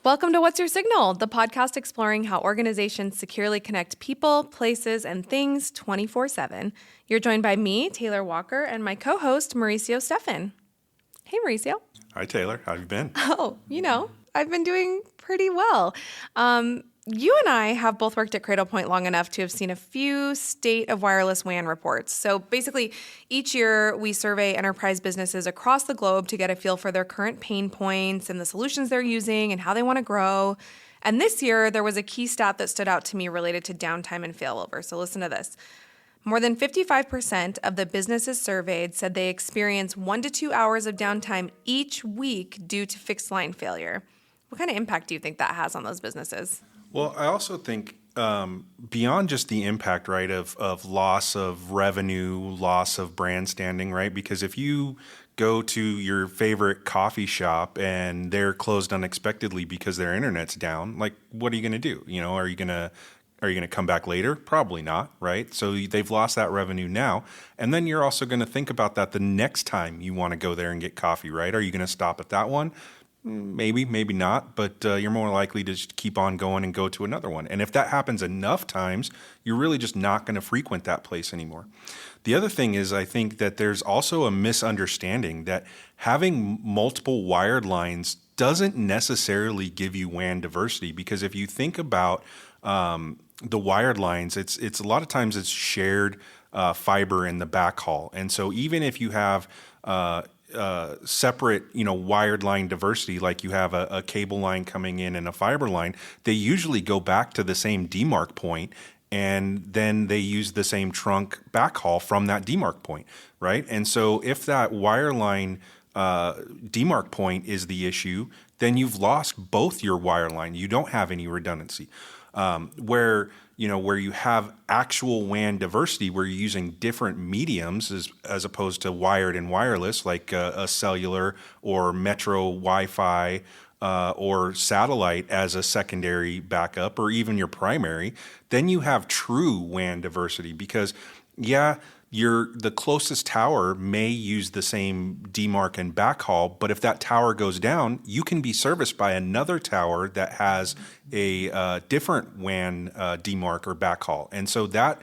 Welcome to What's Your Signal, the podcast exploring how organizations securely connect people, places, and things 24/7. You're joined by me, Taylor Walker, and my co-host, Mauricio Stefan. Hey, Mauricio. Hi, Taylor. How have you been? I've been doing pretty well. You and I have both worked at Cradlepoint long enough to have seen a few state of wireless WAN reports. So basically, each year we survey enterprise businesses across the globe to get a feel for their current pain points and the solutions they're using and how they want to grow. And this year, there was a key stat that stood out to me related to downtime and failover. So listen to this. More than 55% of the businesses surveyed said they experience 1 to 2 hours of downtime each week due to fixed line failure. What kind of impact do you think that has on those businesses? Well, I also think beyond just the impact, right, of loss of revenue, loss of brand standing, right? Because if you go to your favorite coffee shop and they're closed unexpectedly because their internet's down, like, what are you going to do? Are you going to come back later? Probably not, right? So they've lost that revenue now. And then you're also going to think about that the next time you want to go there and get coffee, right? Are you going to stop at that one? Maybe, maybe not, but you're more likely to just keep on going and go to another one. And if that happens enough times, you're really just not going to frequent that place anymore. The other thing is, I think that there's also a misunderstanding that having multiple wired lines doesn't necessarily give you WAN diversity, because if you think about the wired lines, it's a lot of times it's shared fiber in the backhaul. And so even if you have separate, wired line diversity, like you have a cable line coming in and a fiber line, they usually go back to the same demarc point, and then they use the same trunk backhaul from that demarc point, right? And so if that wire line demarc point is the issue, then you've lost both your wire line. You don't have any redundancy. Where you have actual WAN diversity, where you're using different mediums as opposed to wired and wireless, like a cellular or metro Wi-Fi or satellite as a secondary backup, or even your primary, then you have true WAN diversity. Because, the closest tower may use the same demarc and backhaul, but if that tower goes down, you can be serviced by another tower that has a different WAN demarc or backhaul. And so that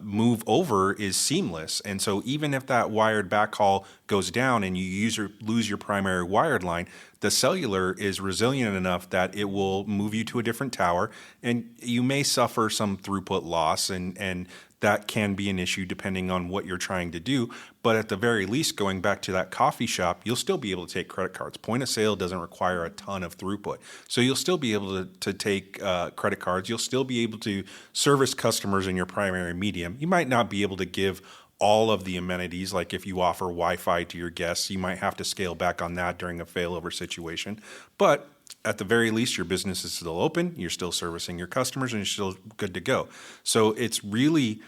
move over is seamless. And so even if that wired backhaul goes down and you lose your primary wired line, the cellular is resilient enough that it will move you to a different tower, and you may suffer some throughput loss, and that can be an issue depending on what you're trying to do. But at the very least, going back to that coffee shop, you'll still be able to take credit cards. Point of sale doesn't require a ton of throughput. So you'll still be able to take credit cards. You'll still be able to service customers in your primary medium. You might not be able to give all of the amenities, like if you offer Wi-Fi to your guests, you might have to scale back on that during a failover situation. But at the very least, your business is still open, you're still servicing your customers, and you're still good to go. So it's really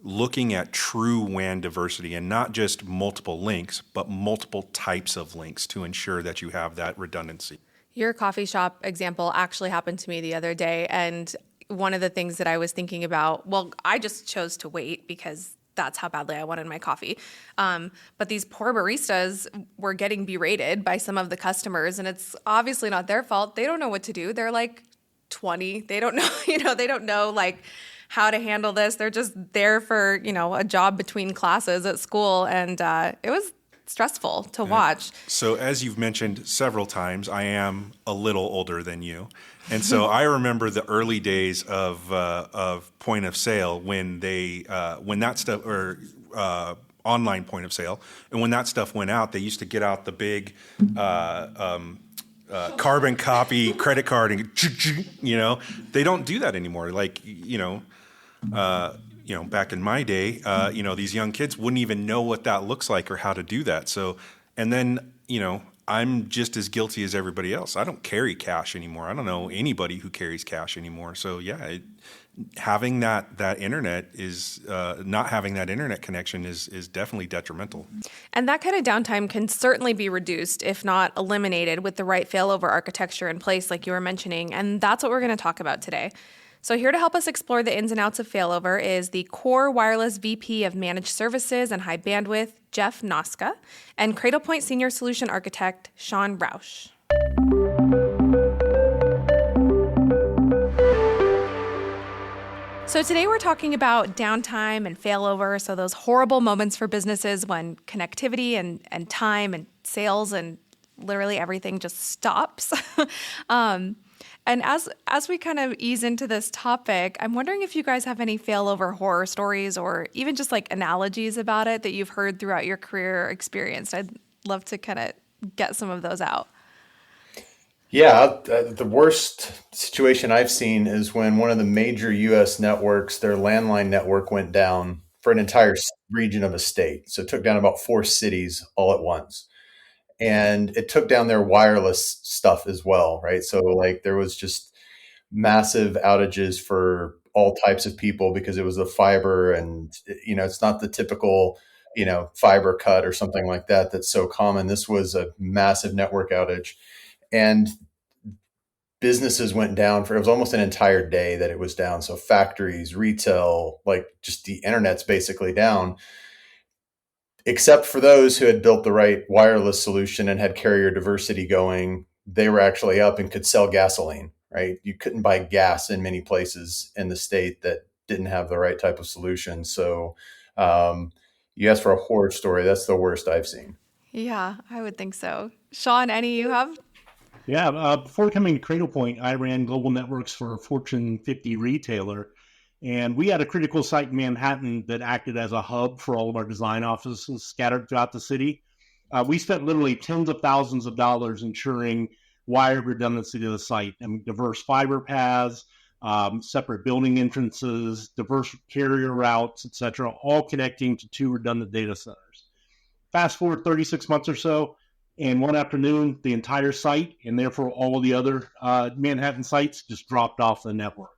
looking at true WAN diversity, and not just multiple links, but multiple types of links to ensure that you have that redundancy. Your coffee shop example actually happened to me the other day, and one of the things that I was thinking about, I just chose to wait because that's how badly I wanted my coffee. But these poor baristas were getting berated by some of the customers, and it's obviously not their fault. They don't know what to do. They're like 20. They don't know, they don't know how to handle this. They're just there for, a job between classes at school. And it was stressful to watch. So as you've mentioned several times, I am a little older than you. And so I remember the early days of point of sale when that stuff, or online point of sale, and when that stuff went out, they used to get out the big carbon copy credit card, and they don't do that anymore. Back in my day, these young kids wouldn't even know what that looks like or how to do that. So, and then, I'm just as guilty as everybody else. I don't carry cash anymore. I don't know anybody who carries cash anymore. So having that internet is not having that internet connection is definitely detrimental. And that kind of downtime can certainly be reduced, if not eliminated, with the right failover architecture in place, like you were mentioning. And that's what we're going to talk about today. So here to help us explore the ins and outs of failover is the Core Wireless VP of Managed Services and High Bandwidth, Jeff Noska, and Cradlepoint Senior Solution Architect, Shawn Rausch. So today we're talking about downtime and failover. So those horrible moments for businesses when connectivity and time and sales and literally everything just stops. um, and as we kind of ease into this topic, I'm wondering if you guys have any failover horror stories or even just like analogies about it that you've heard throughout your career or experienced. I'd love to kind of get some of those out. Yeah, the worst situation I've seen is when one of the major US networks, their landline network went down for an entire region of a state. So it took down about 4 cities all at once. And it took down their wireless stuff as well, right? So like there was just massive outages for all types of people because it was the fiber and it's not the typical, fiber cut or something like that that's so common. This was a massive network outage. And businesses went down for it was almost an entire day that it was down. So factories, retail, like just the internet's basically down, except for those who had built the right wireless solution and had carrier diversity going. They were actually up and could sell gasoline, right? You couldn't buy gas in many places in the state that didn't have the right type of solution. So you asked for a horror story. That's the worst I've seen. Yeah, I would think so. Shawn, any you have? Yeah, before coming to Cradlepoint, I ran global networks for a Fortune 50 retailer, and we had a critical site in Manhattan that acted as a hub for all of our design offices scattered throughout the city. We spent literally tens of thousands of dollars ensuring wire redundancy to the site. I mean, diverse fiber paths, separate building entrances, diverse carrier routes, etc., all connecting to 2 redundant data centers. Fast forward 36 months or so, and one afternoon, the entire site, and therefore all of the other Manhattan sites, just dropped off the network.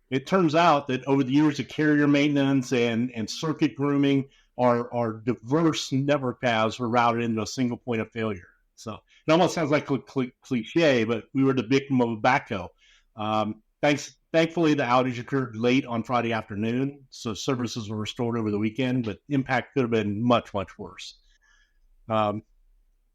It turns out that over the years of carrier maintenance and circuit grooming, our diverse network paths were routed into a single point of failure. So it almost sounds like a cliche, but we were the victim of a backhoe. Thankfully, the outage occurred late on Friday afternoon, so services were restored over the weekend, but impact could have been much, much worse.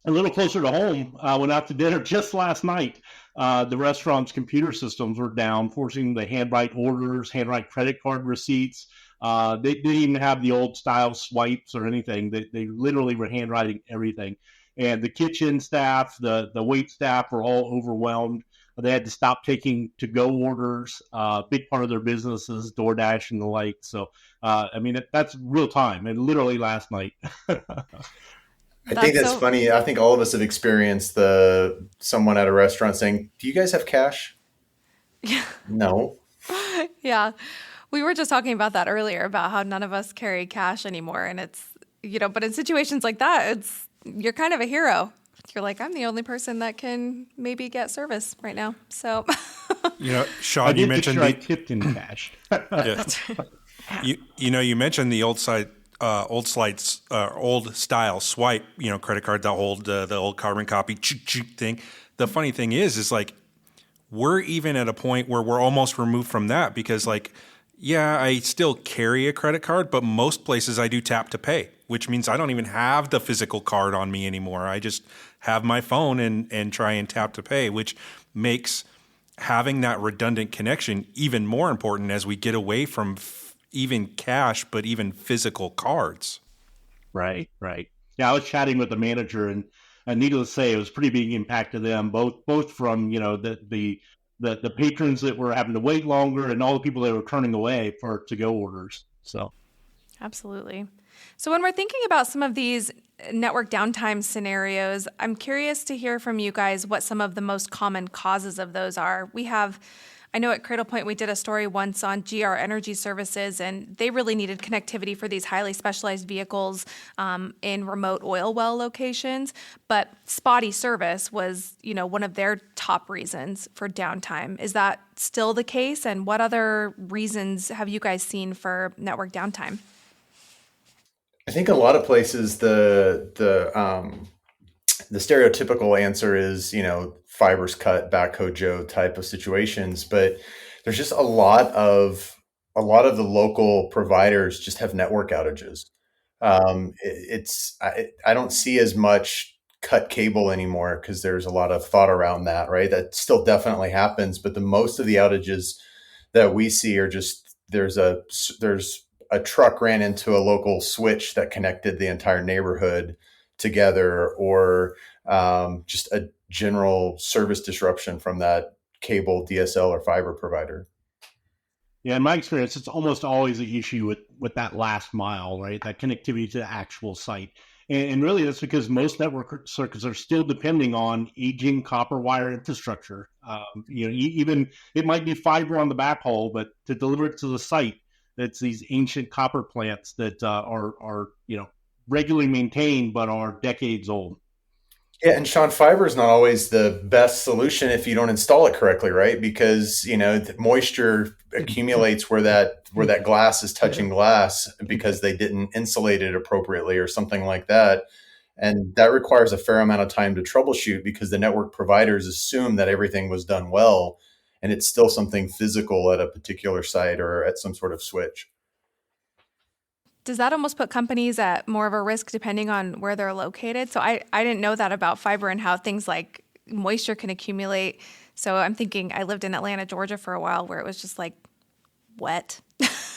A little closer to home, went out to dinner just last night. The restaurant's computer systems were down, forcing the handwrite orders, handwrite credit card receipts. They didn't even have the old style swipes or anything. They literally were handwriting everything. And the kitchen staff, the wait staff were all overwhelmed. They had to stop taking to-go orders. Big part of their business is DoorDash and the like. So, that's real time, and literally last night. I think that's funny. I think all of us have experienced someone at a restaurant saying, "Do you guys have cash?" Yeah. No. Yeah. We were just talking about that earlier about how none of us carry cash anymore. And it's, but in situations like that, you're kind of a hero. You're like, I'm the only person that can maybe get service right now. So, Shawn, you mentioned I tipped in cash. Yeah. You mentioned the old style swipe, credit card that hold the old carbon copy thing. The funny thing is like we're even at a point where we're almost removed from that because I still carry a credit card, but most places I do tap to pay, which means I don't even have the physical card on me anymore. I just have my phone and try and tap to pay, which makes having that redundant connection even more important as we get away from even cash, but even physical cards. Right. Yeah, I was chatting with the manager, and needless to say, it was pretty big impact to them, both from the patrons that were having to wait longer, and all the people that were turning away for to-go orders. So, absolutely. So when we're thinking about some of these network downtime scenarios, I'm curious to hear from you guys what some of the most common causes of those are. I know at Cradlepoint we did a story once on GR Energy Services, and they really needed connectivity for these highly specialized vehicles in remote oil well locations. But spotty service was, one of their top reasons for downtime. Is that still the case? And what other reasons have you guys seen for network downtime? I think a lot of places the stereotypical answer is, fibers cut, backhoe Joe type of situations, but there's just a lot of the local providers just have network outages. I don't see as much cut cable anymore because there's a lot of thought around that, right? That still definitely happens, but the most of the outages that we see are just there's a truck ran into a local switch that connected the entire neighborhood together, or just a general service disruption from that cable, DSL, or fiber provider. Yeah, in my experience, it's almost always an issue with that last mile, right? That connectivity to the actual site. And really, that's because most network circuits are still depending on aging copper wire infrastructure. Even it might be fiber on the backhaul, but to deliver it to the site, that's these ancient copper plants that are regularly maintained but are decades old. Yeah, and Shawn, fiber is not always the best solution if you don't install it correctly, right? Because the moisture accumulates where that glass is touching glass because they didn't insulate it appropriately or something like that. And that requires a fair amount of time to troubleshoot because the network providers assume that everything was done well, and it's still something physical at a particular site or at some sort of switch. Does that almost put companies at more of a risk depending on where they're located? So I didn't know that about fiber and how things like moisture can accumulate. So I'm thinking, I lived in Atlanta, Georgia for a while where it was just like wet,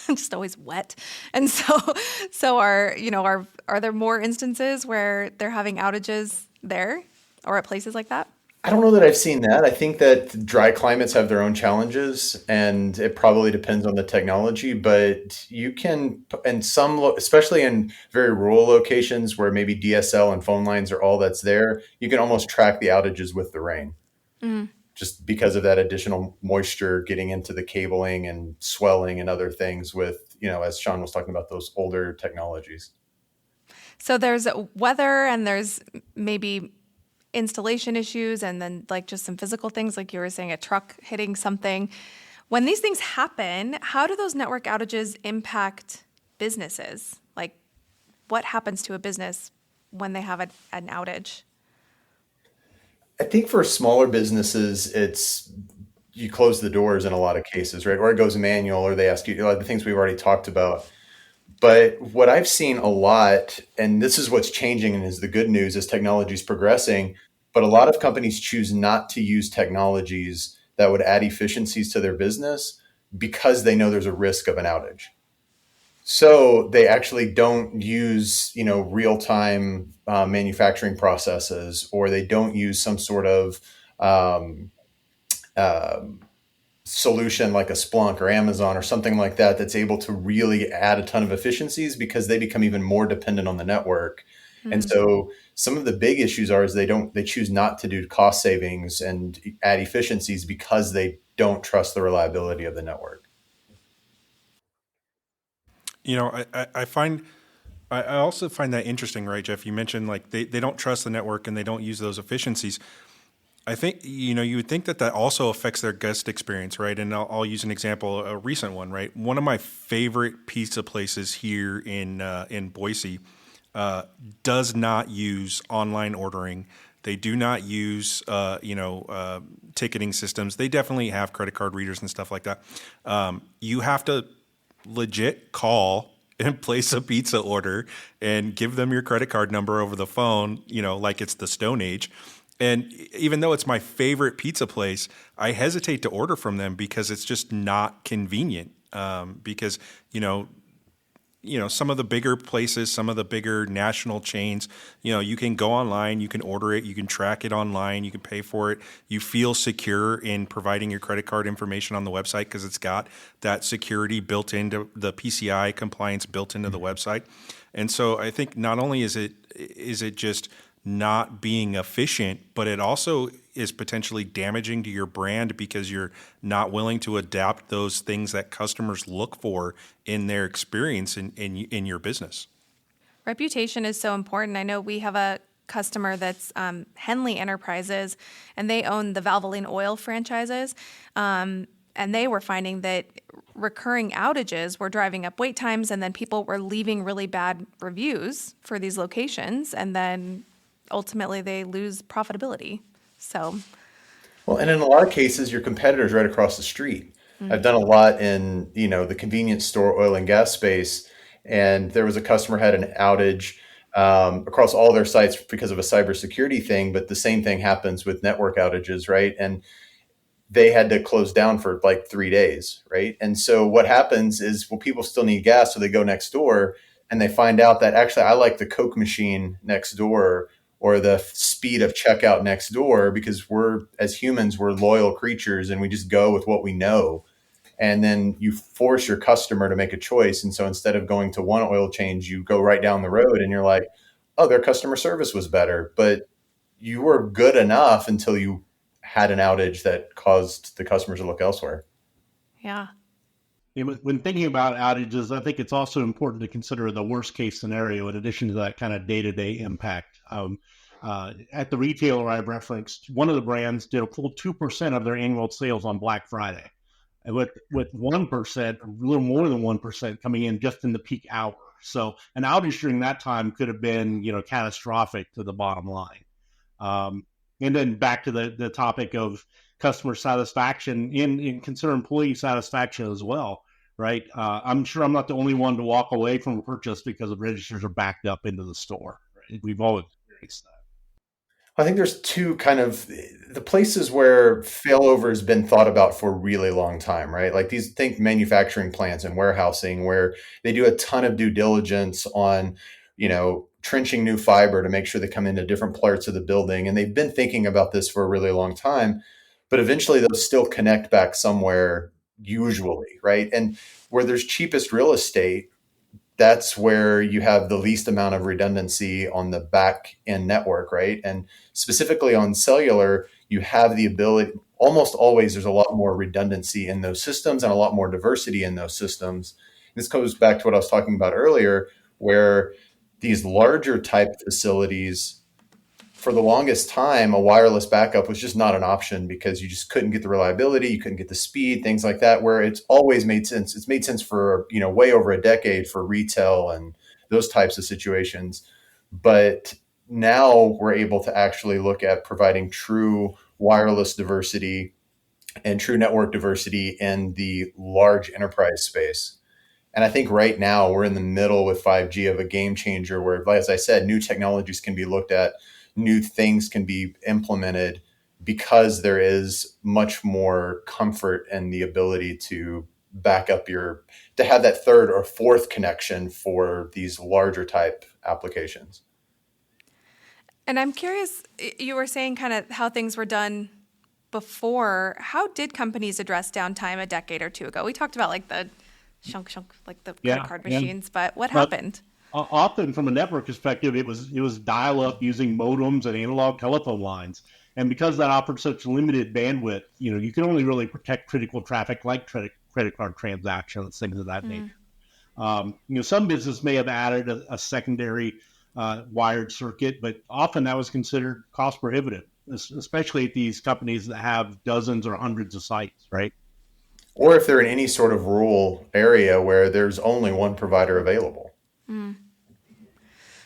just always wet. And so are there more instances where they're having outages there or at places like that? I don't know that I've seen that. I think that dry climates have their own challenges, and it probably depends on the technology. But you can, in especially in very rural locations where maybe DSL and phone lines are all that's there, you can almost track the outages with the rain, just because of that additional moisture getting into the cabling and swelling and other things with, as Shawn was talking about, those older technologies. So there's weather and there's maybe installation issues and then like just some physical things, like you were saying, a truck hitting something. When these things happen, how do those network outages impact businesses? Like what happens to a business when they have an outage? I think for smaller businesses, you close the doors in a lot of cases, right? Or it goes manual, or they ask you, the things we've already talked about. But what I've seen a lot, and this is what's changing and is the good news as technology is progressing, but a lot of companies choose not to use technologies that would add efficiencies to their business because they know there's a risk of an outage. So they actually don't use, real-time manufacturing processes, or they don't use some sort of solution like a Splunk or Amazon or something like that that's able to really add a ton of efficiencies, because they become even more dependent on the network. And so some of the big issues is they choose not to do cost savings and add efficiencies because they don't trust the reliability of the network. I also find that interesting, right, Jeff? You mentioned like they don't trust the network and they don't use those efficiencies. I think, you would think that also affects their guest experience, right? And I'll use an example, a recent one, right? One of my favorite pizza places here in Boise does not use online ordering. They do not use, ticketing systems. They definitely have credit card readers and stuff like that. You have to legit call and place a pizza order and give them your credit card number over the phone, like it's the Stone Age. And even though it's my favorite pizza place, I hesitate to order from them because it's just not convenient. Because some of the bigger places, some of the bigger national chains, you can go online, you can order it, you can track it online, you can pay for it. You feel secure in providing your credit card information on the website because it's got that security built into the PCI compliance built into the website. And so I think not only is it just not being efficient, but it also is potentially damaging to your brand because you're not willing to adapt those things that customers look for in their experience in your business. Reputation is so important. I know we have a customer that's Henley Enterprises, and they own the Valvoline oil franchises. And they were finding that recurring outages were driving up wait times, and then people were leaving really bad reviews for these locations, and then ultimately they lose profitability. So, well, and in a lot of cases, your competitor's right across the street. I've done a lot in, the convenience store oil and gas space, and there was a customer had an outage across all their sites because of a cybersecurity thing, but the same thing happens with network outages, right? And they had to close down for like 3 days, right? And so what happens is, well, people still need gas, so they go next door and they find out that actually I like the Coke machine next door or the speed of checkout next door, because we're, as humans, we're loyal creatures and we just go with what we know. And then you force your customer to make a choice. And so instead of going to one oil change, you go right down the road and you're like, oh, their customer service was better. But you were good enough until you had an outage that caused the customers to look elsewhere. Yeah. When thinking about outages, I think it's also important to consider the worst case scenario in addition to that kind of day-to-day impact. At the retailer I referenced, one of the brands did a full 2% of their annual sales on Black Friday. And with 1%, a little more than 1% coming in just in the peak hour. So an outage during that time could have been, catastrophic to the bottom line. And then back to the topic of customer satisfaction and consider employee satisfaction as well, right? I'm sure I'm not the only one to walk away from a purchase because the registers are backed up into the store. Right? We've all experienced that. I think there's two kind of the places where failover has been thought about for a really long time, right? Like think manufacturing plants and warehousing, where they do a ton of due diligence on, trenching new fiber to make sure they come into different parts of the building. And they've been thinking about this for a really long time, but eventually they'll still connect back somewhere usually, right? And where there's cheapest real estate, that's where you have the least amount of redundancy on the back end network, right? And specifically on cellular, you have the ability, almost always there's a lot more redundancy in those systems and a lot more diversity in those systems. This goes back to what I was talking about earlier, where these larger type facilities, for the longest time, a wireless backup was just not an option because you just couldn't get the reliability, you couldn't get the speed, things like that, where it's always made sense. It's made sense for, way over a decade for retail and those types of situations. But now we're able to actually look at providing true wireless diversity and true network diversity in the large enterprise space. And I think right now we're in the middle with 5G of a game changer where, as I said, new technologies can be looked at, new things can be implemented because there is much more comfort and the ability to back up to have that third or fourth connection for these larger type applications. And I'm curious, you were saying kind of how things were done before. How did companies address downtime a decade or two ago? We talked about like the shunk, like the credit card machines, but what happened? Often from a network perspective, it was dial up using modems and analog telephone lines. And because that offered such limited bandwidth, you can only really protect critical traffic like credit card transactions, things of that nature. Some business may have added a secondary wired circuit, but often that was considered cost prohibitive, especially at these companies that have dozens or hundreds of sites, right? Or if they're in any sort of rural area where there's only one provider available.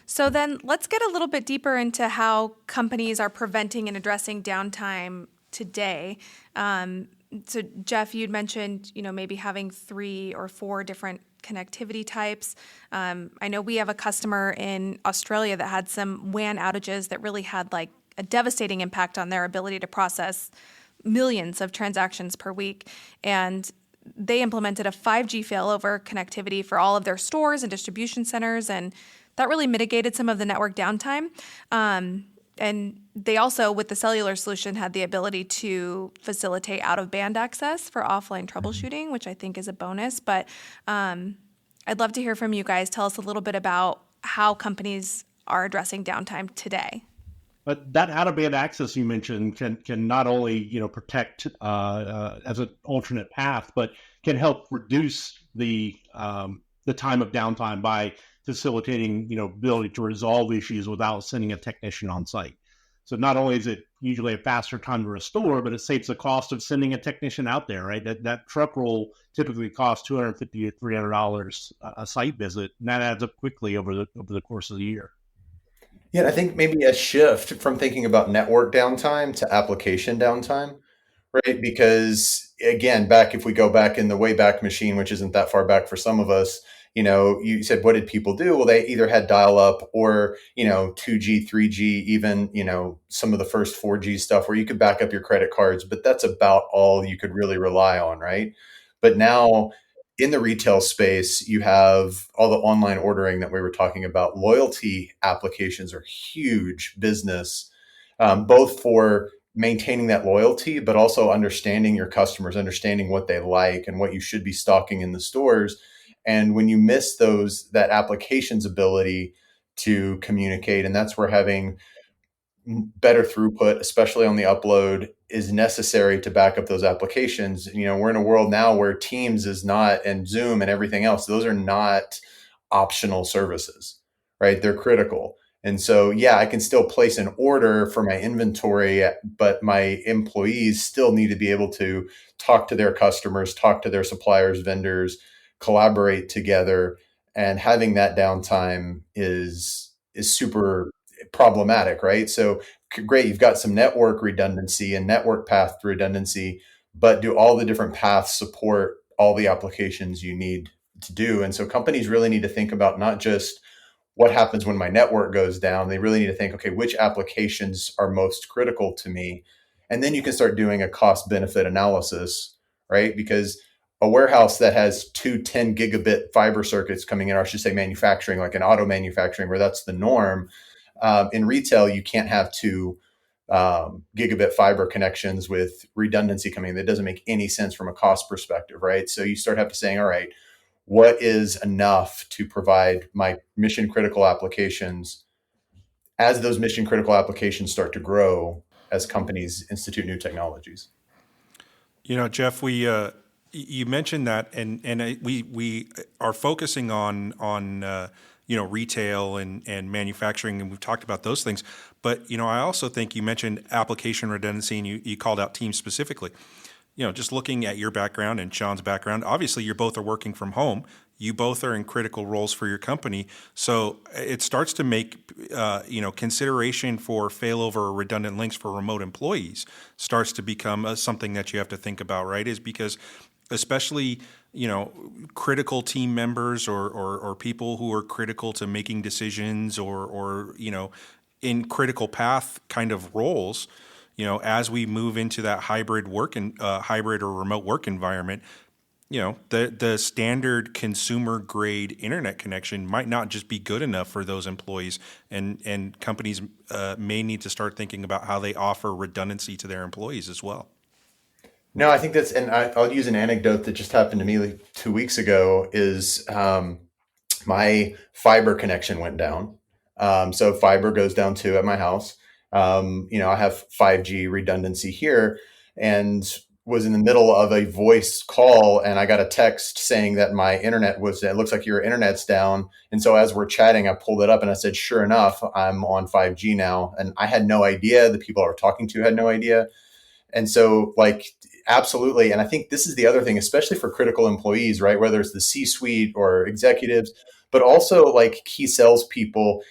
So then let's get a little bit deeper into how companies are preventing and addressing downtime today. So Jeff, you'd mentioned, maybe having 3 or 4 different connectivity types. I know we have a customer in Australia that had some WAN outages that really had like a devastating impact on their ability to process millions of transactions per week. And they implemented a 5G failover connectivity for all of their stores and distribution centers, and that really mitigated some of the network downtime. And they also, with the cellular solution, had the ability to facilitate out-of-band access for offline troubleshooting, which I think is a bonus. But I'd love to hear from you guys. Tell us a little bit about how companies are addressing downtime today. But that out-of-band access you mentioned can not only protect as an alternate path, but can help reduce the time of downtime by facilitating ability to resolve issues without sending a technician on site. So not only is it usually a faster time to restore, but it saves the cost of sending a technician out there. Right, that truck roll typically costs $250 to $300 a site visit, and that adds up quickly over the course of the year. Yeah, I think maybe a shift from thinking about network downtime to application downtime, right? Because again, if we go back in the Wayback Machine, which isn't that far back for some of us, You said, what did people do? Well, they either had dial up or, 2G, 3G, even, some of the first 4G stuff where you could back up your credit cards, but that's about all you could really rely on, right? But now in the retail space, you have all the online ordering that we were talking about. Loyalty applications are huge business, both for maintaining that loyalty, but also understanding your customers, understanding what they like and what you should be stocking in the stores. And when you miss that application's ability to communicate, and that's where having better throughput, especially on the upload, is necessary to back up those applications. We're in a world now where Teams is not, and Zoom and everything else, those are not optional services, right? They're critical. And so, yeah, I can still place an order for my inventory, but my employees still need to be able to talk to their customers, talk to their suppliers, vendors, collaborate together. And having that downtime is super problematic, right? So great, you've got some network redundancy and network path redundancy, but do all the different paths support all the applications you need to do? And so companies really need to think about not just what happens when my network goes down. They really need to think, okay, which applications are most critical to me? And then you can start doing a cost benefit analysis, right? Because a warehouse that has 10 gigabit fiber circuits coming in, or I should say manufacturing, like an auto manufacturing where that's the norm. In retail, you can't have 2 gigabit fiber connections with redundancy coming in. That doesn't make any sense from a cost perspective, right? So you start have to saying, all right, what is enough to provide my mission critical applications as those mission critical applications start to grow as companies institute new technologies? Jeff, we you mentioned that, and we are focusing on retail and manufacturing, and we've talked about those things. But I also think you mentioned application redundancy, and you called out Teams specifically. Just looking at your background and Shawn's background, obviously you both are working from home. You both are in critical roles for your company. So it starts to make, consideration for failover or redundant links for remote employees starts to become something that you have to think about, right? Is because especially, critical team members or people who are critical to making decisions or in critical path kind of roles, as we move into that hybrid or remote work environment, the standard consumer grade internet connection might not just be good enough for those employees, and companies may need to start thinking about how they offer redundancy to their employees as well. No, I think and I'll use an anecdote that just happened to me like 2 weeks ago. Is my fiber connection went down. So fiber goes down too at my house. I have 5G redundancy here, and was in the middle of a voice call, and I got a text saying that my internet it looks like your internet's down. And so as we're chatting, I pulled it up and I said, sure enough, I'm on 5G now. And I had no idea. The people I were talking to had no idea. And so absolutely. And I think this is the other thing, especially for critical employees, right? Whether it's the C-suite or executives, but also like key salespeople.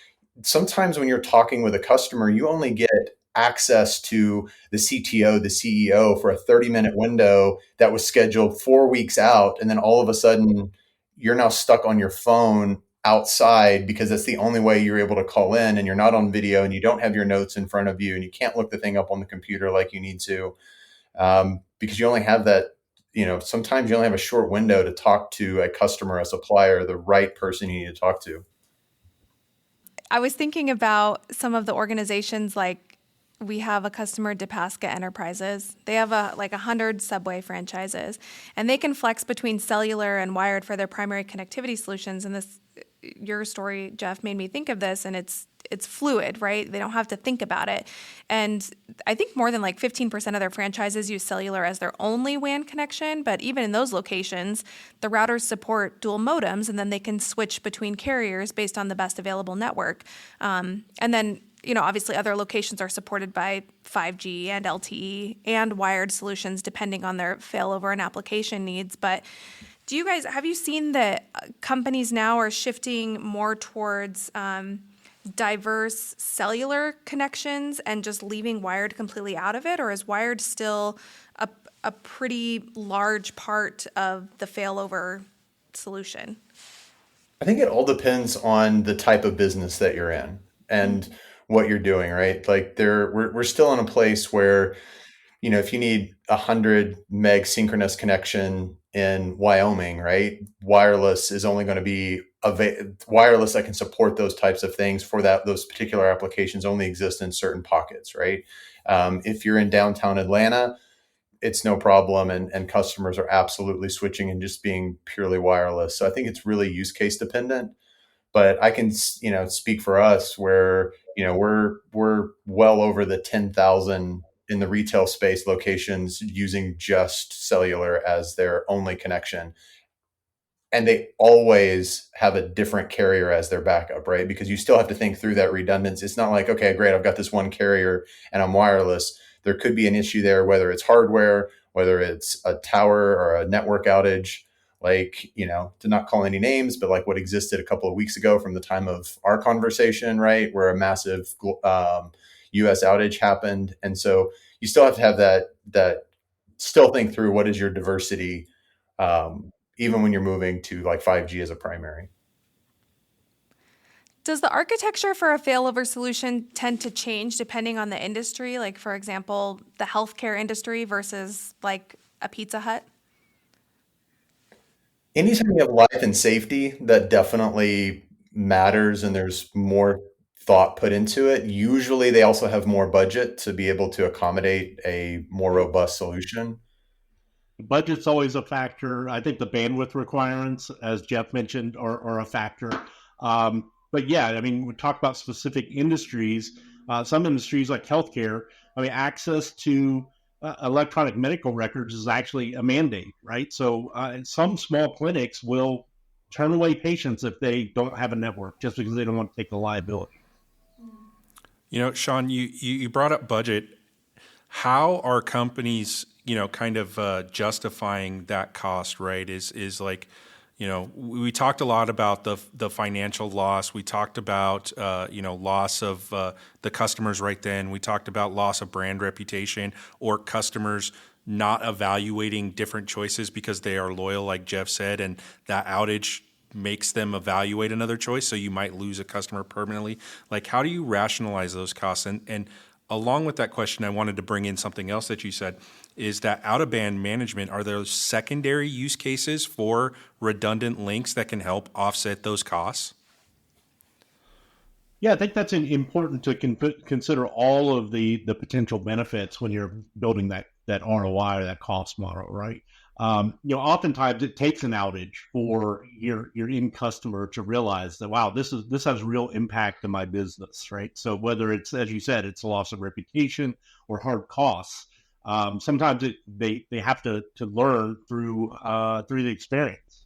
Sometimes when you're talking with a customer, you only get access to the CTO, the CEO for a 30-minute window that was scheduled 4 weeks out. And then all of a sudden you're now stuck on your phone outside because that's the only way you're able to call in, and you're not on video and you don't have your notes in front of you and you can't look the thing up on the computer like you need to. Because you only have that, sometimes you only have a short window to talk to a customer, a supplier, the right person you need to talk to. I was thinking about some of the organizations, like we have a customer, Dipasca Enterprises. They have 100 Subway franchises, and they can flex between cellular and wired for their primary connectivity solutions. And your story, Jeff, made me think of this, and it's fluid, right? They don't have to think about it. And I think more than 15% of their franchises use cellular as their only WAN connection. But even in those locations, the routers support dual modems, and then they can switch between carriers based on the best available network. And then, obviously other locations are supported by 5G and LTE and wired solutions depending on their failover and application needs. But have you seen that companies now are shifting more towards diverse cellular connections and just leaving wired completely out of it? Or is wired still a pretty large part of the failover solution? I think it all depends on the type of business that you're in and what you're doing, right? Like we're still in a place where, if you need 100 meg synchronous connection in Wyoming, right? Wireless is only going to be wireless that can support those types of things for those particular applications only exist in certain pockets, right? If you're in downtown Atlanta, it's no problem, and customers are absolutely switching and just being purely wireless. So I think it's really use case dependent. But I can, speak for us where, we're well over the 10,000 in the retail space locations using just cellular as their only connection. And they always have a different carrier as their backup, right? Because you still have to think through that redundancy. It's not like, okay, great, I've got this one carrier and I'm wireless. There could be an issue there, whether it's hardware, whether it's a tower or a network outage, like, to not call any names, but like what existed a couple of weeks ago from the time of our conversation, right? Where a massive US outage happened. And so you still have to have that still think through what is your diversity, even when you're moving to like 5G as a primary. Does the architecture for a failover solution tend to change depending on the industry? Like, for example, the healthcare industry versus like a Pizza Hut? Anytime you have life and safety, that definitely matters, and there's more thought put into it. Usually, they also have more budget to be able to accommodate a more robust solution. Budget's always a factor. I think the bandwidth requirements, as Jeff mentioned, are a factor. But yeah, I mean, we talk about specific industries. Some industries like healthcare, I mean, access to electronic medical records is actually a mandate, right? So some small clinics will turn away patients if they don't have a network just because they don't want to take the liability. Shawn, you brought up budget. How are companies, kind of justifying that cost, right? Is like, we talked a lot about the financial loss. We talked about, loss of the customers right then. We talked about loss of brand reputation or customers not evaluating different choices because they are loyal, like Jeff said, and that outage makes them evaluate another choice. So you might lose a customer permanently. Like, how do you rationalize those costs? And along with that question, I wanted to bring in something else that you said, is that out-of-band management, are there secondary use cases for redundant links that can help offset those costs? Yeah, I think that's important to consider all of the potential benefits when you're building that ROI or that cost model, right? Oftentimes it takes an outage for your end customer to realize that, wow, this has real impact to my business, right? So whether it's, as you said, it's a loss of reputation or hard costs, sometimes they have to learn through the experience.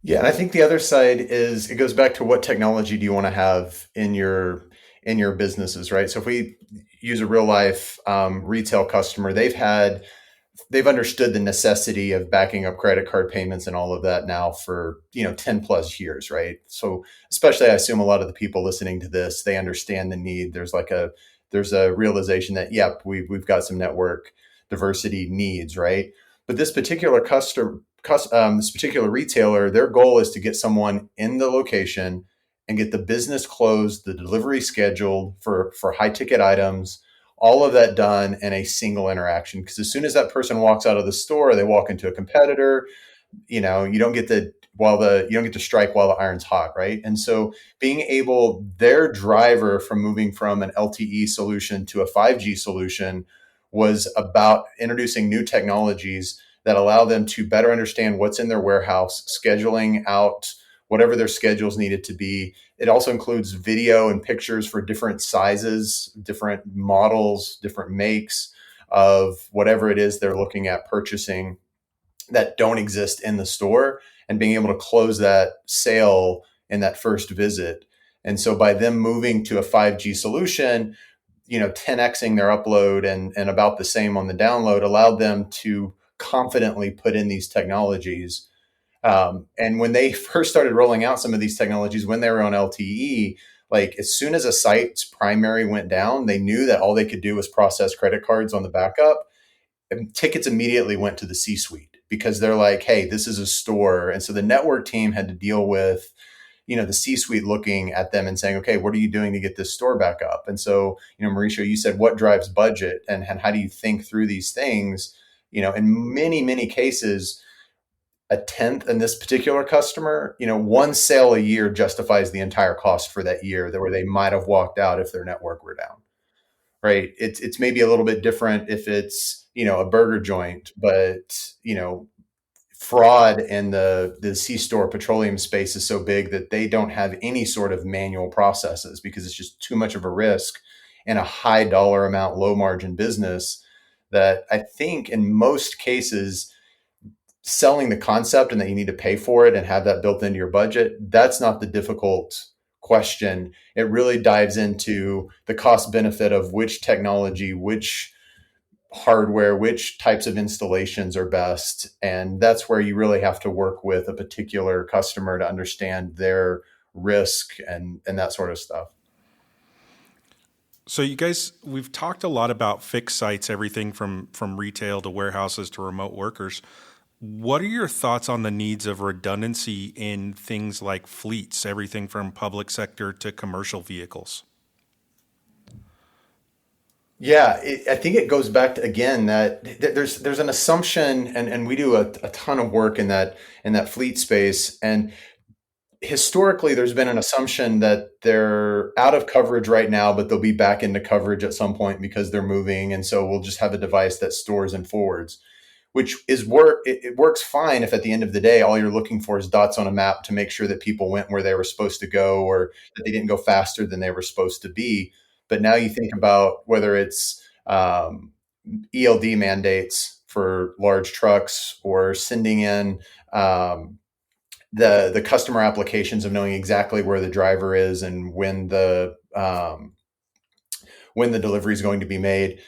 Yeah, and I think the other side is it goes back to what technology do you want to have in your businesses, right? So if we use a real life retail customer, they've understood the necessity of backing up credit card payments and all of that now for 10 plus years, right? So especially, I assume a lot of the people listening to this, they understand the need. There's a realization that, yep, we've got some network diversity needs, right? But this particular this particular retailer, their goal is to get someone in the location and get the business closed, the delivery scheduled for high ticket items, all of that done in a single interaction. Because as soon as that person walks out of the store, they walk into a competitor. You don't get to strike while the iron's hot, right? And so their driver from moving from an LTE solution to a 5G solution was about introducing new technologies that allow them to better understand what's in their warehouse, scheduling out whatever their schedules needed to be. It also includes video and pictures for different sizes, different models, different makes of whatever it is they're looking at purchasing that don't exist in the store, and being able to close that sale in that first visit. And so by them moving to a 5G solution, 10xing their upload and about the same on the download allowed them to confidently put in these technologies. And when they first started rolling out some of these technologies, when they were on LTE, like as soon as a site's primary went down, they knew that all they could do was process credit cards on the backup, and tickets immediately went to the C-suite. because they're like, hey, this is a store. And so the network team had to deal with, the C-suite looking at them and saying, okay, what are you doing to get this store back up? And so, Mauricio, you said, what drives budget and how do you think through these things? In many, many cases, a tenth in this particular customer, one sale a year justifies the entire cost for that year where they might have walked out if their network were down, right? It's maybe a little bit different if it's, a burger joint, but, fraud in the C-store petroleum space is so big that they don't have any sort of manual processes because it's just too much of a risk in a high dollar amount, low margin business that I think in most cases, selling the concept and that you need to pay for it and have that built into your budget, that's not the difficult question. It really dives into the cost benefit of which technology, which hardware, which types of installations are best. And that's where you really have to work with a particular customer to understand their risk and that sort of stuff. So you guys, we've talked a lot about fixed sites, everything from retail to warehouses to remote workers. What are your thoughts on the needs of redundancy in things like fleets, everything from public sector to commercial vehicles? Yeah, I think it goes back to, again, that there's an assumption, and we do a ton of work in that fleet space. And historically, there's been an assumption that they're out of coverage right now, but they'll be back into coverage at some point because they're moving. And so we'll just have a device that stores and forwards, which is it works fine if at the end of the day, all you're looking for is dots on a map to make sure that people went where they were supposed to go or that they didn't go faster than they were supposed to be. But now you think about whether it's ELD mandates for large trucks or sending in the customer applications of knowing exactly where the driver is and when the delivery is going to be made.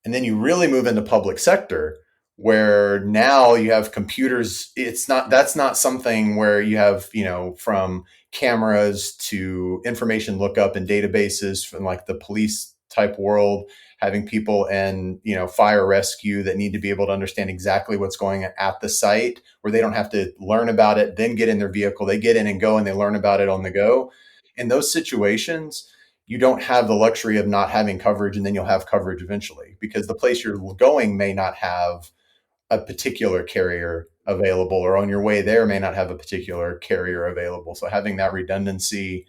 And then you really move into public sector where now you have computers. That's not something where you have, from cameras to information lookup and databases from like the police type world, having people in, fire rescue that need to be able to understand exactly what's going on at the site where they don't have to learn about it, then get in their vehicle, they get in and go and they learn about it on the go. In those situations, you don't have the luxury of not having coverage, and then you'll have coverage eventually because the place you're going may not have a particular carrier available, or on your way there may not have a particular carrier available. So having that redundancy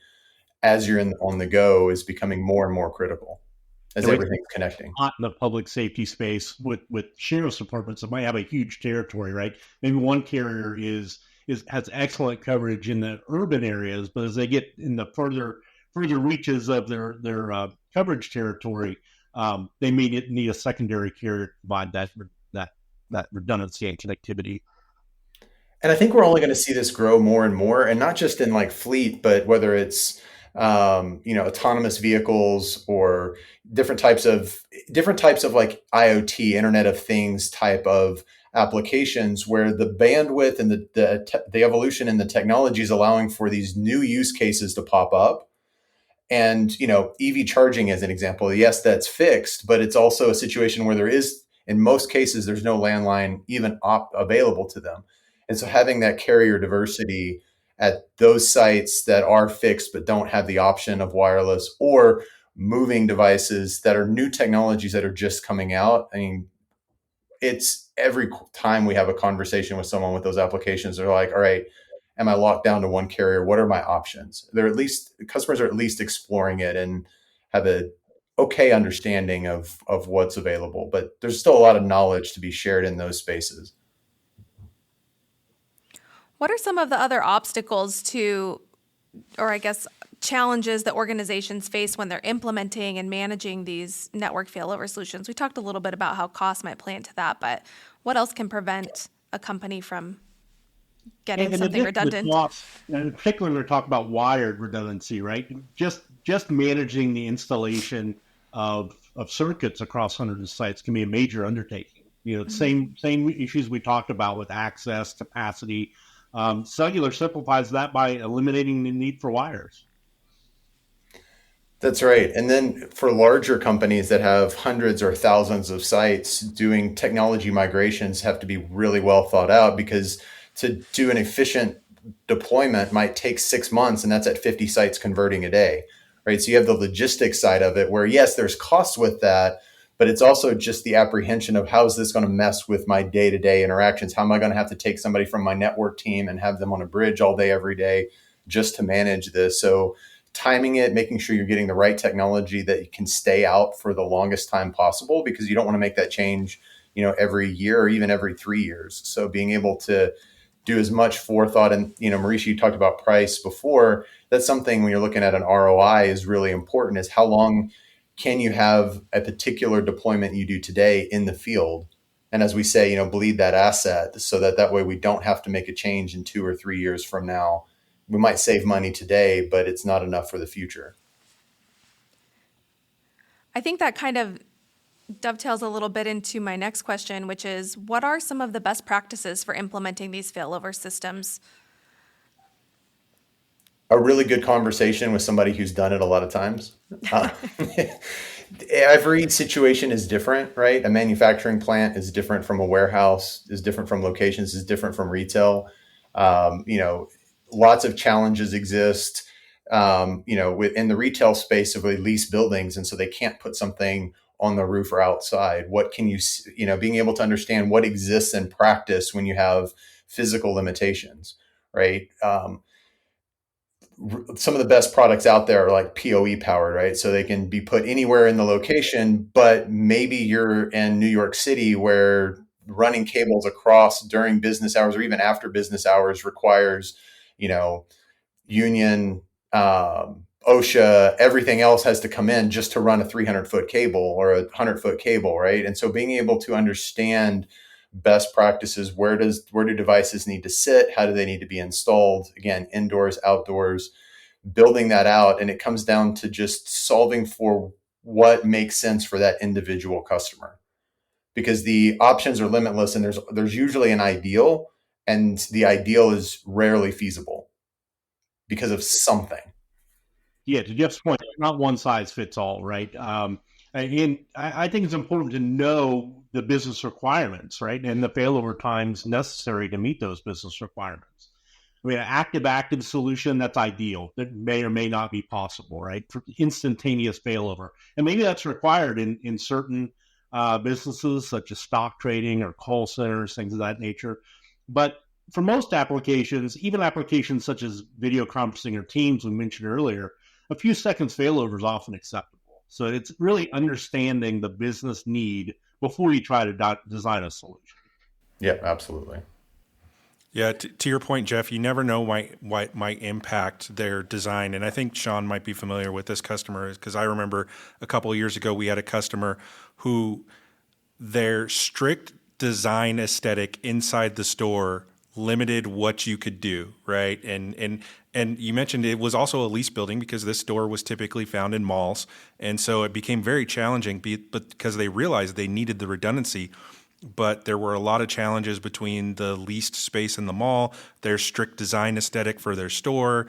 as you're on the go is becoming more and more critical as everything's connecting. Not in the public safety space with sheriff's departments that might have a huge territory, right? Maybe one carrier has excellent coverage in the urban areas, but as they get in the further reaches of their coverage territory, they may need a secondary carrier to provide that redundancy and connectivity. And I think we're only going to see this grow more and more, and not just in like fleet, but whether it's autonomous vehicles or different types of like IoT, Internet of Things type of applications, where the bandwidth and the evolution in the technology is allowing for these new use cases to pop up. And EV charging as an example, yes, that's fixed, but it's also a situation where there is, in most cases, there's no landline even available to them. And so having that carrier diversity at those sites that are fixed but don't have the option of wireless, or moving devices that are new technologies that are just coming out. I mean, it's every time we have a conversation with someone with those applications, they're like, all right, am I locked down to one carrier? What are my options? Customers are at least exploring it and have a okay understanding of what's available, but there's still a lot of knowledge to be shared in those spaces. What are some of the other obstacles challenges that organizations face when they're implementing and managing these network failover solutions? We talked a little bit about how costs might play into that, but what else can prevent a company from getting something redundant? In particular, we're talking about wired redundancy, right? Just managing the installation of circuits across hundreds of sites can be a major undertaking. Same issues we talked about with access, capacity. Cellular simplifies that by eliminating the need for wires. That's right. And then for larger companies that have hundreds or thousands of sites, doing technology migrations have to be really well thought out, because to do an efficient deployment might take 6 months, and that's at 50 sites converting a day, right? So you have the logistics side of it where, yes, there's costs with that, but it's also just the apprehension of how is this going to mess with my day-to-day interactions? How am I going to have to take somebody from my network team and have them on a bridge all day, every day just to manage this? So timing it, making sure you're getting the right technology that can stay out for the longest time possible, because you don't want to make that change, every year or even every 3 years. So being able to do as much forethought, and, Mauricio, you talked about price before. That's something when you're looking at an ROI is really important, is how long can you have a particular deployment you do today in the field? And as we say, bleed that asset so that way we don't have to make a change in 2 or 3 years from now. We might save money today, but it's not enough for the future. I think that kind of dovetails a little bit into my next question, which is, what are some of the best practices for implementing these failover systems? A really good conversation with somebody who's done it a lot of times. Every situation is different, right? A manufacturing plant is different from a warehouse, is different from locations, is different from retail. Lots of challenges exist, within the retail space of lease buildings. And so they can't put something on the roof or outside. What can being able to understand what exists in practice when you have physical limitations, right? Some of the best products out there are like PoE powered, right? So they can be put anywhere in the location, but maybe you're in New York City where running cables across during business hours or even after business hours requires, union, OSHA, everything else has to come in just to run a 300-foot cable or a 100-foot cable, right? And so being able to understand best practices, where do devices need to sit? How do they need to be installed? Again, indoors, outdoors, building that out. And it comes down to just solving for what makes sense for that individual customer, because the options are limitless, and there's usually an ideal, and the ideal is rarely feasible because of something. Yeah, to Jeff's point, not one size fits all, right? And I think it's important to know the business requirements, right? And the failover times necessary to meet those business requirements. I mean, an active solution, that's ideal. That may or may not be possible, right? For instantaneous failover. And maybe that's required in certain businesses, such as stock trading or call centers, things of that nature. But for most applications, even applications such as video conferencing or Teams we mentioned earlier, a few seconds failover is often acceptable. So it's really understanding the business need before you try to design a solution. Yeah, absolutely. Yeah, to your point, Jeff, you never know what might impact their design. And I think Shawn might be familiar with this customer, because I remember a couple of years ago we had a customer who their strict design aesthetic inside the store limited what you could do, right? And you mentioned it was also a lease building, because this store was typically found in malls. And so it became very challenging, but because they realized they needed the redundancy. But there were a lot of challenges between the leased space in the mall, their strict design aesthetic for their store,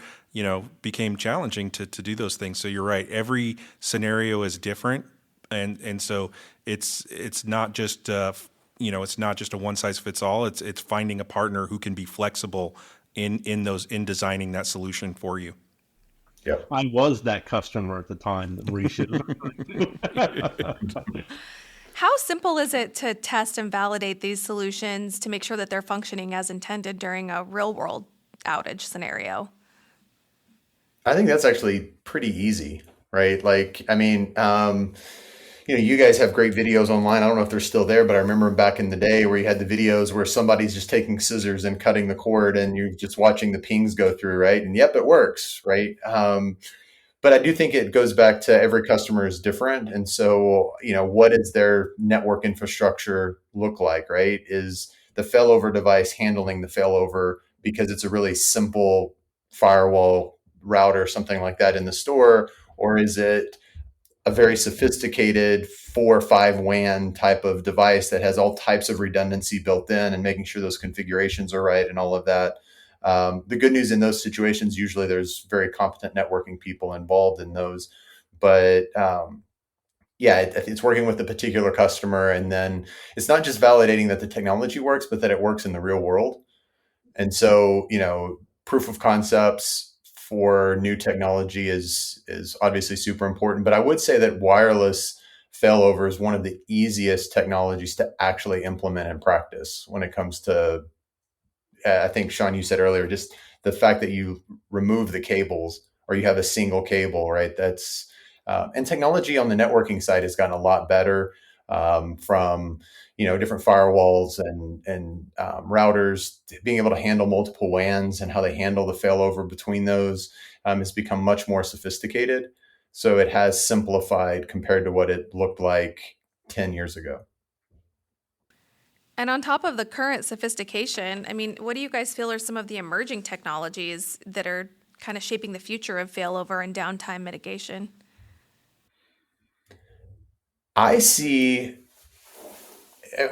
became challenging to do those things. So you're right. Every scenario is different. And so it's not just, it's not just a one size fits all. It's finding a partner who can be flexible in designing that solution for you. Yep. I was that customer at the time that Mauricio. How simple is it to test and validate these solutions to make sure that they're functioning as intended during a real-world outage scenario? I think that's actually pretty easy, right? Like, I mean, you guys have great videos online. I don't know if they're still there, but I remember back in the day where you had the videos where somebody's just taking scissors and cutting the cord, and you're just watching the pings go through, right? And yep, it works, right? But I do think it goes back to every customer is different. And so, what does their network infrastructure look like, right? Is the failover device handling the failover because it's a really simple firewall router, something like that in the store? Or is it a very sophisticated 4 or 5 WAN type of device that has all types of redundancy built in, and making sure those configurations are right and all of that? The good news in those situations, usually there's very competent networking people involved in those. But yeah, it's working with a particular customer, and then it's not just validating that the technology works, but that it works in the real world. And so, proof of concepts for new technology is obviously super important. But I would say that wireless failover is one of the easiest technologies to actually implement in practice when it comes to, I think, Shawn, you said earlier, just the fact that you remove the cables or you have a single cable, right? And technology on the networking side has gotten a lot better, from different firewalls and routers, being able to handle multiple WANs and how they handle the failover between those has become much more sophisticated. So it has simplified compared to what it looked like 10 years ago. And on top of the current sophistication, I mean, what do you guys feel are some of the emerging technologies that are kind of shaping the future of failover and downtime mitigation? I see,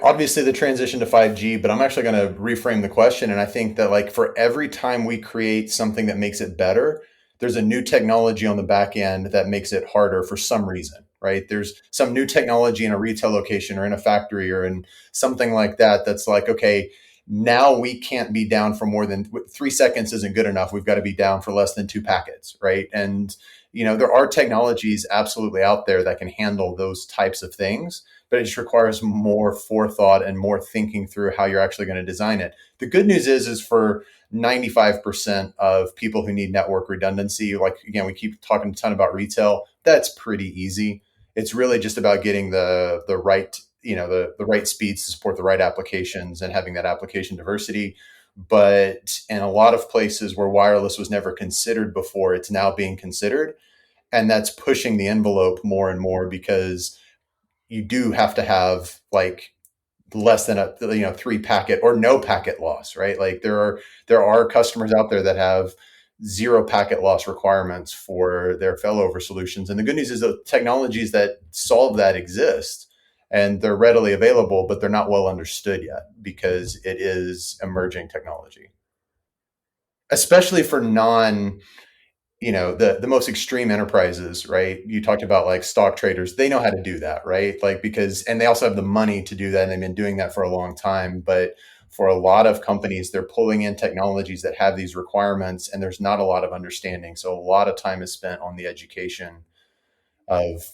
obviously, the transition to 5G, but I'm actually going to reframe the question. And I think that, like, for every time we create something that makes it better, there's a new technology on the back end that makes it harder for some reason, right? There's some new technology in a retail location or in a factory or in something like that that's like, okay, now we can't be down for more than 3 seconds isn't good enough. We've got to be down for less than 2 packets, right? And there are technologies absolutely out there that can handle those types of things, but it just requires more forethought and more thinking through how you're actually going to design it. The good news is for 95% of people who need network redundancy, like, again, we keep talking a ton about retail, that's pretty easy. It's really just about getting the right, the right speeds to support the right applications and having that application diversity. But in a lot of places where wireless was never considered before, it's now being considered. And that's pushing the envelope more and more, because you do have to have like less than a 3 packet or no packet loss, right? Like there are customers out there that have 0 packet loss requirements for their failover solutions. And the good news is the technologies that solve that exist and they're readily available, but they're not well understood yet because it is emerging technology, especially for the most extreme enterprises, right? You talked about like stock traders. They know how to do that, right? Like, and they also have the money to do that. And they've been doing that for a long time. But for a lot of companies, they're pulling in technologies that have these requirements and there's not a lot of understanding. So a lot of time is spent on the education of,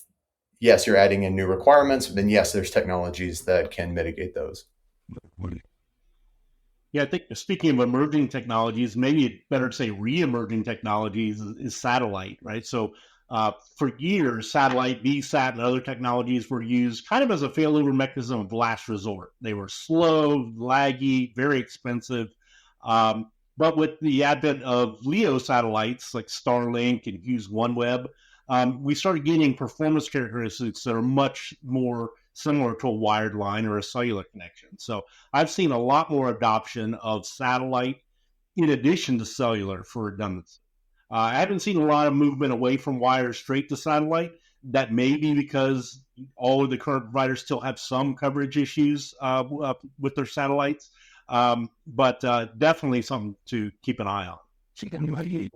yes, you're adding in new requirements, but then yes, there's technologies that can mitigate those. Yeah, I think speaking of emerging technologies, maybe it's better to say re-emerging technologies is satellite, right? So for years, satellite, VSAT, and other technologies were used kind of as a failover mechanism of last resort. They were slow, laggy, very expensive. But with the advent of LEO satellites like Starlink and Hughes OneWeb, we started getting performance characteristics that are much more similar to a wired line or a cellular connection. So I've seen a lot more adoption of satellite in addition to cellular for redundancy. I haven't seen a lot of movement away from wire straight to satellite. That may be because all of the current providers still have some coverage issues with their satellites, but definitely something to keep an eye on.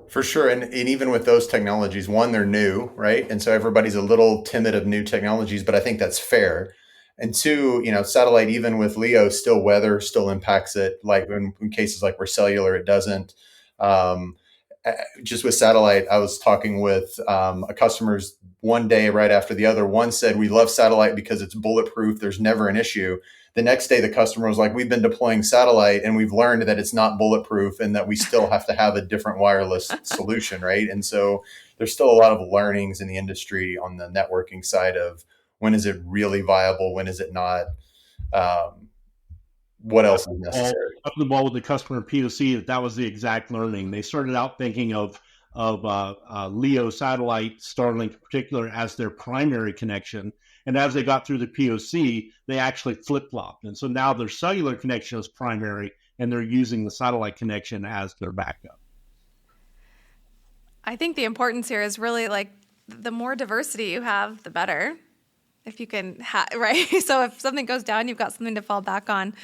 For sure. And even with those technologies, one, they're new, right? And so everybody's a little timid of new technologies, but I think that's fair. And two, satellite, even with LEO, still weather still impacts it. Like in cases like where cellular, it doesn't. Just with satellite, I was talking with a customer's one day right after the other. One said, we love satellite because it's bulletproof. There's never an issue. The next day, the customer was like, we've been deploying satellite and we've learned that it's not bulletproof and that we still have to have a different wireless solution, right? And so there's still a lot of learnings in the industry on the networking side of when is it really viable, when is it not, what else is necessary. Up the ball with the customer POC, that was the exact learning. They started out thinking of LEO satellite, Starlink in particular, as their primary connection. And as they got through the POC, they actually flip-flopped. And so now their cellular connection is primary, and they're using the satellite connection as their backup. I think the importance here is really like the more diversity you have, the better. if you can, right? So if something goes down, you've got something to fall back on.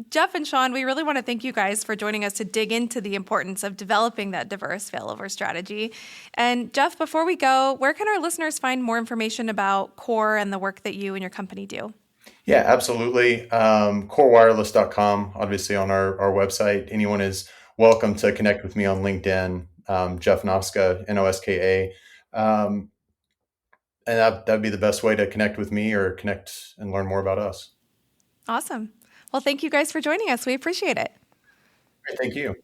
Jeff and Shawn, we really want to thank you guys for joining us to dig into the importance of developing that diverse failover strategy. And Jeff, before we go, where can our listeners find more information about Core and the work that you and your company do? Yeah, absolutely. Corewireless.com, obviously on our website. Anyone is welcome to connect with me on LinkedIn, Jeff Noska, Noska. And that'd be the best way to connect with me or connect and learn more about us. Awesome. Well, thank you guys for joining us. We appreciate it. Great, thank you.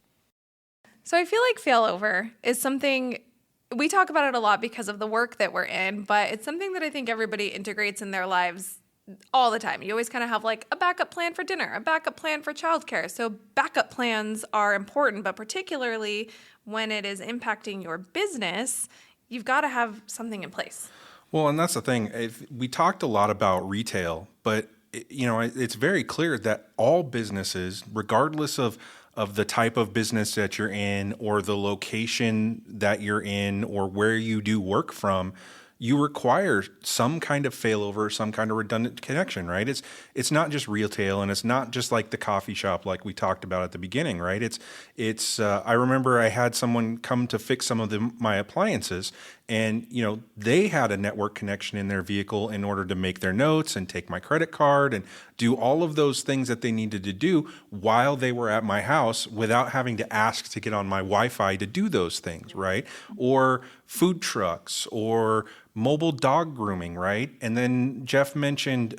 So I feel like failover is something, we talk about it a lot because of the work that we're in, but it's something that I think everybody integrates in their lives all the time. You always kind of have like a backup plan for dinner, a backup plan for childcare. So backup plans are important, but particularly when it is impacting your business, you've got to have something in place. Well, and that's the thing. We talked a lot about retail, but it's very clear that all businesses, regardless of the type of business that you're in or the location that you're in or where you do work from, you require some kind of failover, some kind of redundant connection, right? It's not just retail, and it's not just like the coffee shop like we talked about at the beginning, right? It's I remember I had someone come to fix some of my appliances, and they had a network connection in their vehicle in order to make their notes and take my credit card and do all of those things that they needed to do while they were at my house without having to ask to get on my Wi-Fi to do those things, right? Or food trucks or mobile dog grooming, right? And then Jeff mentioned,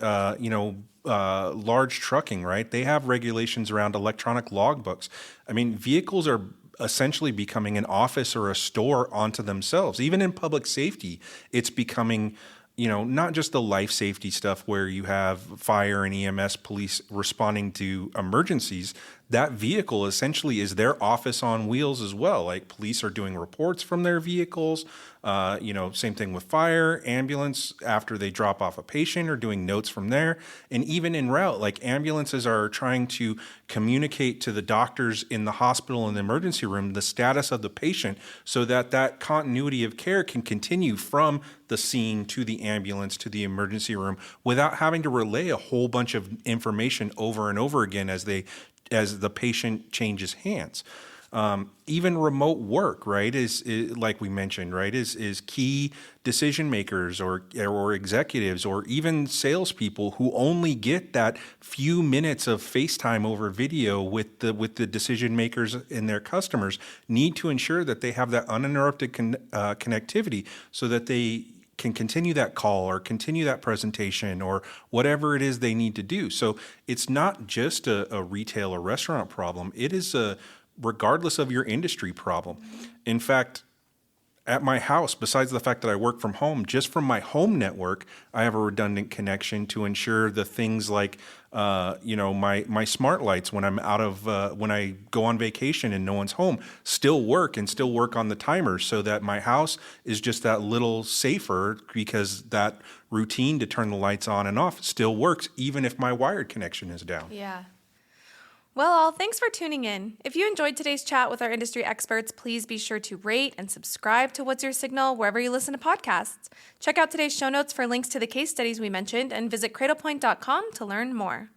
large trucking, right? They have regulations around electronic logbooks. I mean, vehicles are essentially becoming an office or a store onto themselves. Even in public safety, it's becoming, not just the life safety stuff where you have fire and EMS police responding to emergencies. That vehicle essentially is their office on wheels as well. Like police are doing reports from their vehicles. Same thing with fire, ambulance after they drop off a patient or doing notes from there. And even en route, like ambulances are trying to communicate to the doctors in the hospital and the emergency room the status of the patient so that continuity of care can continue from the scene to the ambulance to the emergency room without having to relay a whole bunch of information over and over again as the patient changes hands. Even remote work, right, is like we mentioned, right, is key decision makers or executives or even salespeople who only get that few minutes of FaceTime over video with the decision makers and their customers need to ensure that they have that uninterrupted connectivity so that they can continue that call or continue that presentation or whatever it is they need to do. So it's not just a retail or restaurant problem. It is regardless of your industry problem. In fact, at my house, besides the fact that I work from home, just from my home network, I have a redundant connection to ensure the things like, my smart lights when I'm when I go on vacation and no one's home still work on the timer so that my house is just that little safer because that routine to turn the lights on and off still works even if my wired connection is down. Yeah. Well, all, thanks for tuning in. If you enjoyed today's chat with our industry experts, please be sure to rate and subscribe to What's Your Signal wherever you listen to podcasts. Check out today's show notes for links to the case studies we mentioned and visit cradlepoint.com to learn more.